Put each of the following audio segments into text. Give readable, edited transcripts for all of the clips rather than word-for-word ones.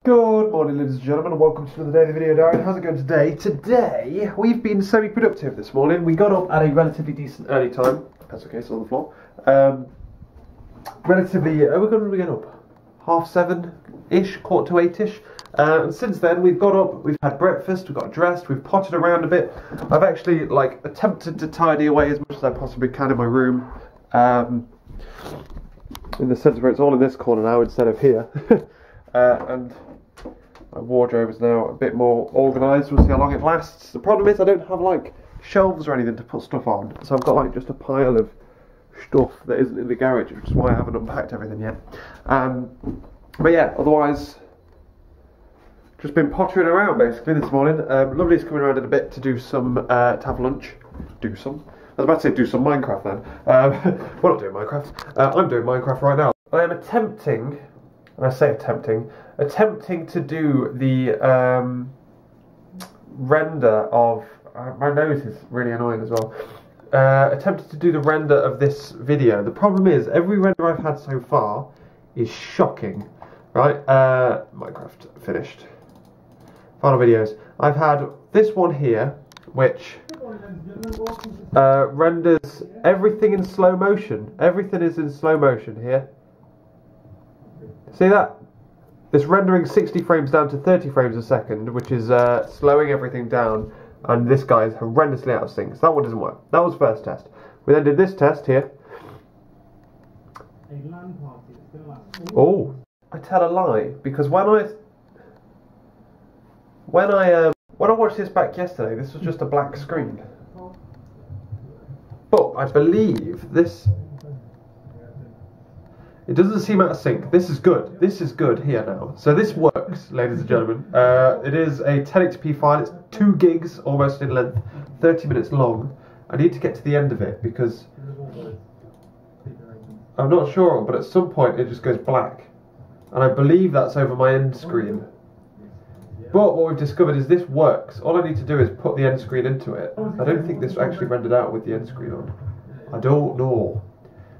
Good morning, ladies and gentlemen, and welcome to another day of the video diary. How's it going today? Today, we've been semi-productive this morning. We got up at a relatively decent early time. That's okay, it's on the floor. Relatively, we're going to get up 7:30-ish, 7:45-ish. And since then, we've got up, we've had breakfast, we've got dressed, we've potted around a bit. I've actually, attempted to tidy away as much as I possibly can in my room. In the sense where it's all in this corner now instead of here. And my wardrobe is now a bit more organised. We'll see how long it lasts. The problem is I don't have shelves or anything to put stuff on, so I've got just a pile of stuff that isn't in the garage, which is why I haven't unpacked everything yet. But yeah, otherwise, just been pottering around basically this morning. Lovely's coming around in a bit to do some, to have lunch. I was about to say do some Minecraft then. We're not doing Minecraft. I'm doing Minecraft right now. I am attempting, and I say attempting to do the render of, my nose is really annoying as well, attempted to do the render of this video. The problem is, every render I've had so far is shocking, right? Minecraft finished. Final videos. I've had this one here, which renders everything in slow motion. Everything is in slow motion here. See that? It's rendering 60 frames down to 30 frames a second, which is slowing everything down, and this guy is horrendously out of sync. So that one doesn't work. That was first test. We then did this test here. Oh, I tell a lie, because when I watched this back yesterday, this was just a black screen. But I believe this. It doesn't seem out of sync. This is good. This is good here now. So this works, ladies and gentlemen. It is a 1080p file. It's 2 gigs almost in length, 30 minutes long. I need to get to the end of it because I'm not sure, but at some point it just goes black. And I believe that's over my end screen. But what we've discovered is this works. All I need to do is put the end screen into it. I don't think this actually rendered out with the end screen on. I don't know.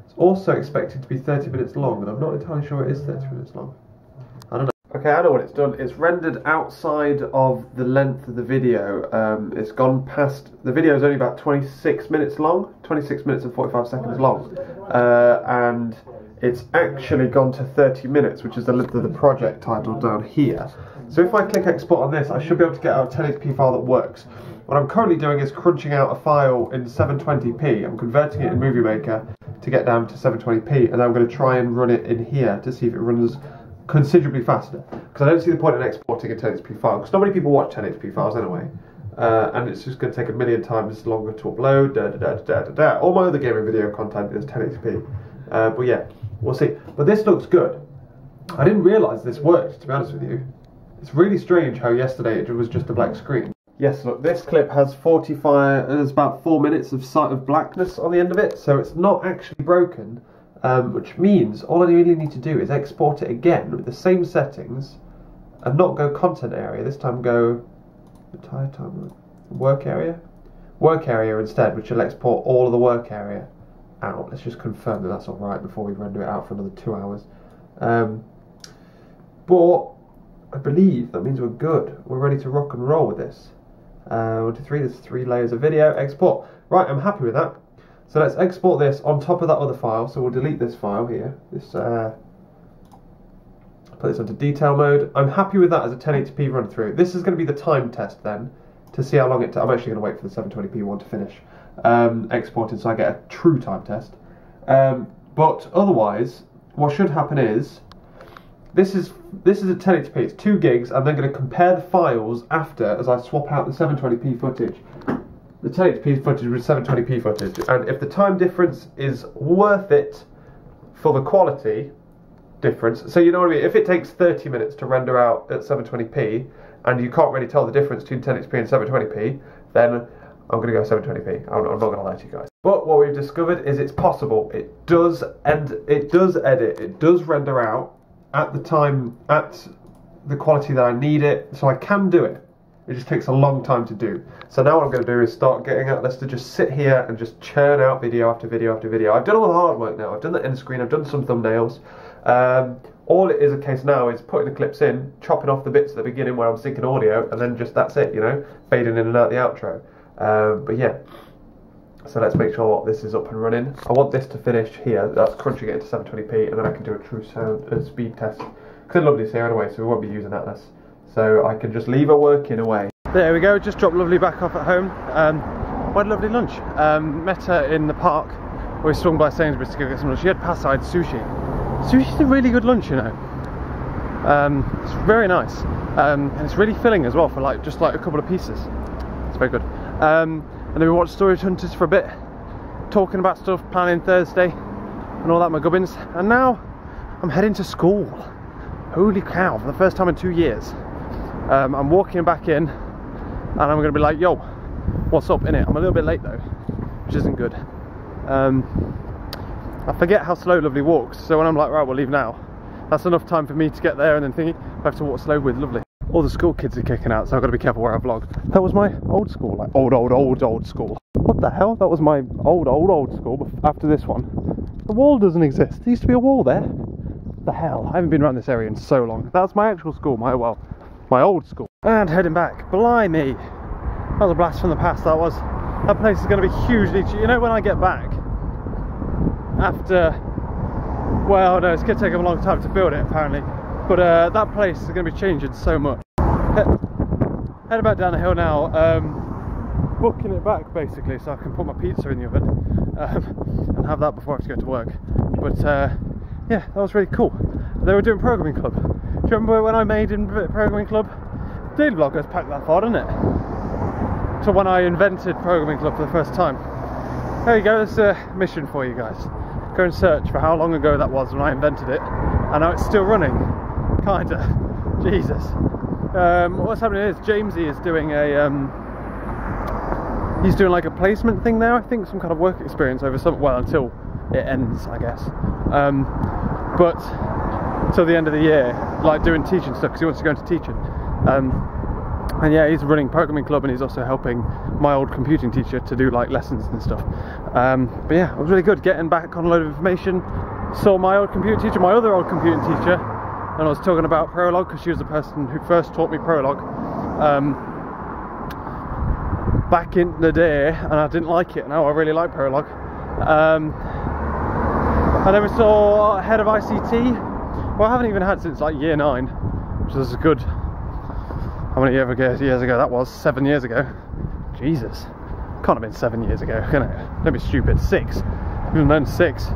It's also expected to be 30 minutes long, and I'm not entirely sure it is 30 minutes long. I don't know. Okay, I know what it's done. It's rendered outside of the length of the video. It's gone past... The video is only about 26 minutes long. 26 minutes and 45 seconds long. And it's actually gone to 30 minutes, which is the length of the project title down here. So if I click export on this, I should be able to get out a 1080p file that works. What I'm currently doing is crunching out a file in 720p. I'm converting it in Movie Maker to get down to 720p, and I'm going to try and run it in here to see if it runs considerably faster. Because I don't see the point in exporting a 1080p file, because not many people watch 1080p files anyway. And it's just going to take a million times longer to upload. All my other gaming video content is 1080p. But yeah, we'll see. But this looks good. I didn't realise this worked, to be honest with you. It's really strange how yesterday it was just a black screen. Yes, look, this clip has there's about 4 minutes of blackness on the end of it, so it's not actually broken, which means all I really need to do is export it again with the same settings, and not go content area, this time go entire time work area instead, which will export all of the work area out. Let's just confirm that that's alright before we render it out for another 2 hours. But I believe that means we're good. We're ready to rock and roll with this. 1, 2, 3, there's 3 layers of video, export. Right, I'm happy with that. So let's export this on top of that other file. So we'll delete this file here. Put this onto detail mode. I'm happy with that as a 1080p run through. This is going to be the time test then, to see how long it takes. I'm actually going to wait for the 720p one to finish exported so I get a true time test. But otherwise, what should happen is, This is a 1080p, it's 2 gigs. I'm then going to compare the files after as I swap out the 720p footage. The 1080p footage with 720p footage. And if the time difference is worth it for the quality difference, so you know what I mean, if it takes 30 minutes to render out at 720p and you can't really tell the difference between 1080p and 720p, then I'm going to go 720p. I'm not going to lie to you guys. But what we've discovered is it's possible. It does edit, it does render out at the time, at the quality that I need it, so I can do it. It just takes a long time to do. So now what I'm going to do is start getting Atlas to just sit here and just churn out video after video after video. I've done all the hard work now. I've done the end screen, I've done some thumbnails. All it is a case now is putting the clips in, chopping off the bits at the beginning where I'm syncing audio, and then just that's it, you know, fading in and out the outro. But yeah, so let's make sure this is up and running. I want this to finish here, that's crunching it into 720p, and then I can do a true sound speed test. Because I love this here anyway, so we won't be using Atlas. So I can just leave her working away. There we go, just dropped Lovely back off at home. We had a lovely lunch. Met her in the park, where we swung by Sainsbury's to go get some lunch. She had past-side sushi. Sushi's a really good lunch, you know. It's very nice, and it's really filling as well for like just like a couple of pieces. It's very good. And then we watched Storage Hunters for a bit, talking about stuff, planning Thursday, and all that my gubbins. And now I'm heading to school. Holy cow! For the first time in 2 years, I'm walking back in, and I'm going to be like, "Yo, what's up?" In it. I'm a little bit late though, which isn't good. I forget how slow Lovely walks, so when I'm like, right, we'll leave now, that's enough time for me to get there and then thinking I have to walk slow with Lovely. All the school kids are kicking out, so I've got to be careful where I vlog. That was my old school, like old school. What the hell? That was my old school, but after this one. The wall doesn't exist. There used to be a wall there. What the hell? I haven't been around this area in so long. That's my actual school, my old school. And heading back. Blimey. That was a blast from the past, that was. That place is going to be hugely, you know, when I get back, after, well no, it's going to take them a long time to build it apparently, but that place is going to be changing so much. Heading back down the hill now, booking it back basically so I can put my pizza in the oven and have that before I have to go to work. But yeah, that was really cool. They were doing programming club. Do you remember when I made in programming club? Daily vlog goes back that far, doesn't it? To when I invented programming club for the first time. There you go, there's a mission for you guys. Go and search for how long ago that was when I invented it, and now it's still running, kinda. Jesus. What's happening is Jamesy is doing a he's doing like a placement thing there, I think, some kind of work experience over some, well, until it ends, I guess. But till the end of the year, like doing teaching stuff because he wants to go into teaching. And yeah, he's running programming club, and he's also helping my old computing teacher to do like lessons and stuff. But yeah, it was really good getting back on a load of information. Saw my old computer teacher, my other old computing teacher, and I was talking about Prolog because she was the person who first taught me Prolog back in the day, and I didn't like it. Now I really like Prolog. And then we saw head of ICT. Well, I haven't even had since like year 9, which is good. How many years ago that was? 7 years ago. Jesus. Can't have been 7 years ago, can it? Don't be stupid. 6. You've known 6.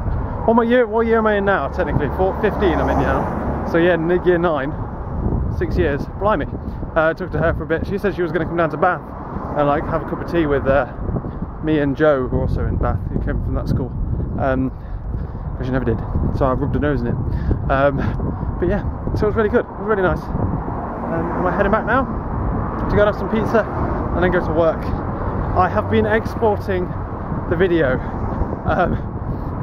What year am I in now? Technically, 15 I'm in now. So yeah, year 9. 6 years. Blimey. I talked to her for a bit. She said she was going to come down to Bath and like have a cup of tea with me and Joe, who are also in Bath, who came from that school. But she never did. So I rubbed her nose in it. But yeah, so it was really good. It was really nice. Am I heading back now to go and have some pizza and then go to work? I have been exporting the video.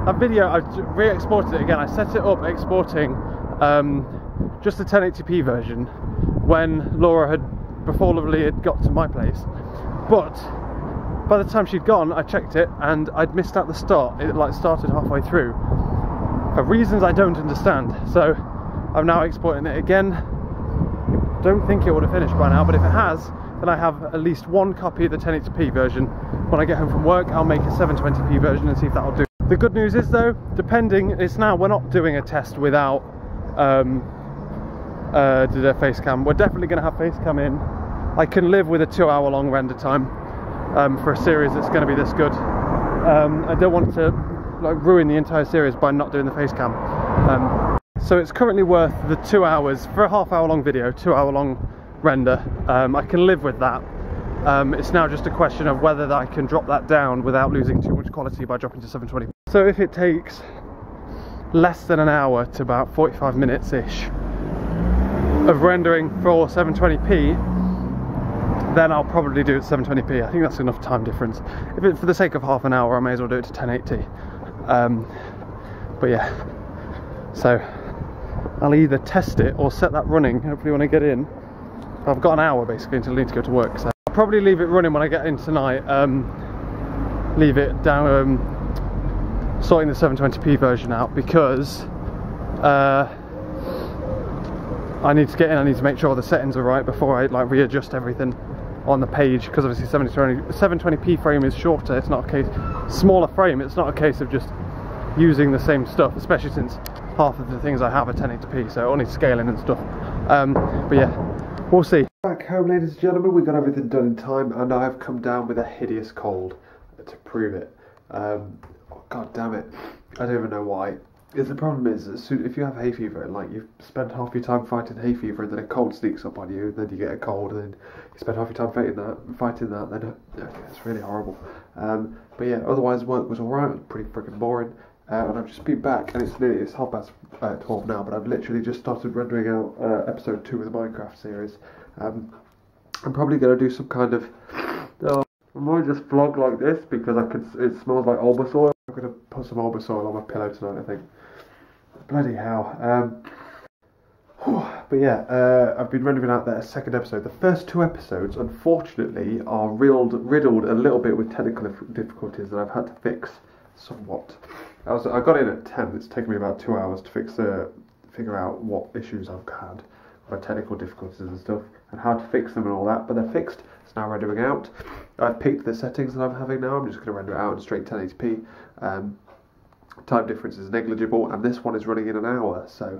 That video, I re-exported it again. I set it up exporting just the 1080p version when Laura before Lovely had got to my place. But by the time she'd gone, I checked it and I'd missed out the start. It like started halfway through for reasons I don't understand. So I'm now exporting it again. Don't think it would have finished by now, but if it has, then I have at least one copy of the 1080p version. When I get home from work, I'll make a 720p version and see if that'll do. The good news is though, it's now we're not doing a test without the face cam. We're definitely going to have face cam in. I can live with a 2-hour long render time for a series that's going to be this good. I don't want to like ruin the entire series by not doing the face cam. So it's currently worth the 2 hours for a half-hour long video, 2-hour long render. I can live with that. It's now just a question of whether I can drop that down without losing too much quality by dropping to 720p. So if it takes less than an hour to about 45 minutes-ish of rendering for 720p, then I'll probably do it 720p. I think that's enough time difference. If it's for the sake of half an hour, I may as well do it to 1080. But yeah, so I'll either test it or set that running, hopefully when I get in. I've got an hour basically until I need to go to work, so I'll probably leave it running when I get in tonight. Leave it down, sorting the 720p version out, because I need to get in, I need to make sure the settings are right before I like readjust everything on the page, because obviously 720p frame is shorter. It's not a case, smaller frame, it's not a case of just using the same stuff, especially since half of the things I have are 1080p, so I'll need scaling and stuff. But yeah, we'll see. Back home, ladies and gentlemen, we got everything done in time, and I've come down with a hideous cold to prove it. Oh, god damn it, I don't even know why. The problem is, if you have hay fever, like you've spent half your time fighting hay fever, and then a cold sneaks up on you, and then you get a cold, and then you spend half your time fighting that, then it's really horrible. But yeah, otherwise work was alright. It was pretty freaking boring, and I've just been back, and it's 12:30 now, but I've literally just started rendering out episode 2 of the Minecraft series. I'm probably going to do some kind of, I might just vlog like this because it smells like Bulbasaur. I'm going to put some Bulbasaur on my pillow tonight, I think. Bloody hell. But yeah, I've been rendering out that second episode. The first 2 episodes, unfortunately, are riddled a little bit with technical difficulties that I've had to fix somewhat. I got in at 10. It's taken me about 2 hours to figure out what issues I've had, my technical difficulties and stuff, and how to fix them and all that. But they're fixed. It's now rendering out. I've picked the settings that I'm having now. I'm just going to render it out in straight 1080p. Time difference is negligible, and this one is running in an hour, so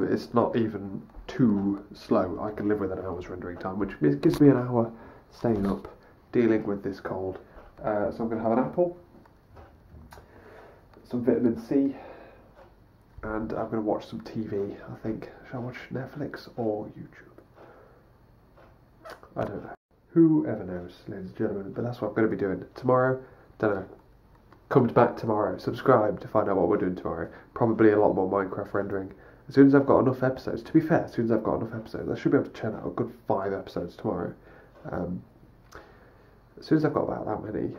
it's not even too slow. I can live with an hour's rendering time, which gives me an hour staying up, dealing with this cold. So I'm going to have an apple, some vitamin C, and I'm going to watch some TV, I think. Shall I watch Netflix or YouTube? I don't know. Whoever knows, ladies and gentlemen, but that's what I'm going to be doing. Tomorrow, don't know. Come back tomorrow. Subscribe to find out what we're doing tomorrow. Probably a lot more Minecraft rendering. As soon as I've got enough episodes, to be fair, as soon as I've got enough episodes, I should be able to churn out a good 5 episodes tomorrow. As soon as I've got about that many,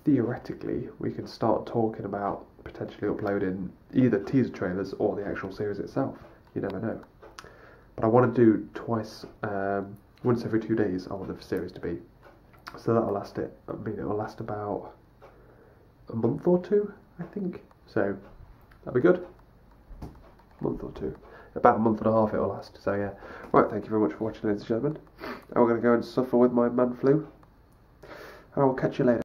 theoretically, we can start talking about potentially uploading either teaser trailers or the actual series itself. You never know. But I want to do twice, once every 2 days, I want the series to be. So that'll last it. I mean, it'll last about a month or 2, I think. So that'll be good. A month or 2. About a month and a half it'll last. So yeah. Right, thank you very much for watching, ladies and gentlemen. And we're going to go and suffer with my man flu. And I will catch you later.